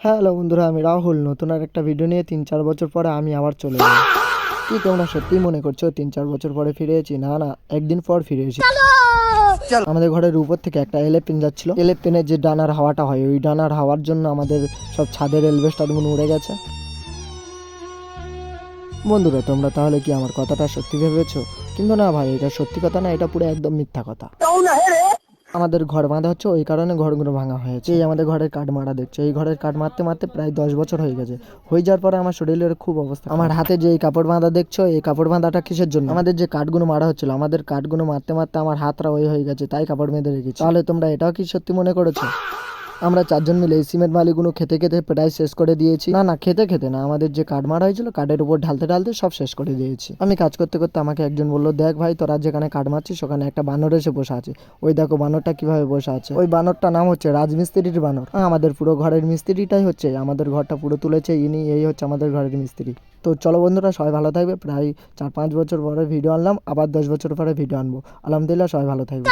Hello বন্ধুরা, আমি রাহুল নতুন আর একটা ভিডিও নিয়ে 3-4 বছর পরে আমি আবার চলে এলাম। কি তোমরা সত্যিই মনে করছো 3-4 বছর পরে ফিরে এসেছি? না না, একদিন পর ফিরে এসেছি। আমাদের ঘরের উপর থেকে একটা এরোপ্লেন যাচ্ছিল। এরোপ্লেনের যে ডানার হাওয়াটা হয়, ওই ডানার হাওয়ার জন্য আমাদের সব ছাদের এলবেস্টারগুলো উড়ে গেছে। বন্ধুরা, তোমরা তাহলে কি আমার কথাটা সত্যি ভেবেছো? কিন্তু না ভাই, এটা সত্যি কথা না, এটা পুরো একদম মিথ্যা কথা। আমাদের ঘর বাঁধা হচ্ছে, ওই কারণে ঘরগুলো ভাঙা হয়েছে। এই আমাদের ঘরের কাঠ মারা দেখছে, এই ঘরের কাঠ মারতে মারতে প্রায় 10 বছর হয়ে গেছে। হয়ে যাওয়ার পরে আমার শরীরের খুব অবস্থা। আমার হাতে যে এই কাপড় বাঁধা দেখছো, এই কাপড় বাঁধাটা কিসের জন্য? আমাদের যে কাঠগুলো মারা হচ্ছিল, আমাদের কাঠগুলো মারতে মারতে আমার হাতটা ওই হয়ে গেছে, তাই কাপড় বেঁধে রেখেছি। তাহলে তোমরা এটাও কি সত্যি মনে করেছো? আমরা 4 জন মিলে এই সিমেন্ট বালিগুলো খেতে খেতে প্রায় শেষ করে দিয়েছি। না না, খেতে খেতে না, আমাদের যে কাঠ মারা হয়েছিল কাঠের উপর ঢালতে ঢালতে সব শেষ করে দিয়েছি। আমি কাজ করতে করতে আমাকে একজন বললো, দেখ ভাই, তোরা যেখানে কাঠ মারছিস ওখানে একটা বানর এসে বসে আছে। ওই দেখো বানরটা কিভাবে বসে আছে। ওই বানরটা নাম হচ্ছে রাজমিস্ত্রির বানর। আমাদের পুরো ঘরের মিস্ত্রিটাই হচ্ছে, আমাদের ঘরটা পুরো তুলেছে ইনি। এই হচ্ছে আমাদের ঘরের মিস্ত্রি। তো চলো বন্ধুরা, সবাই ভালো থাকবে। প্রায় 4-5 বছর পরে ভিডিও আনলাম, আবার 10 বছর পরে ভিডিও আনবো। আলহামদুলিল্লাহ, সবাই ভালো থাকবে।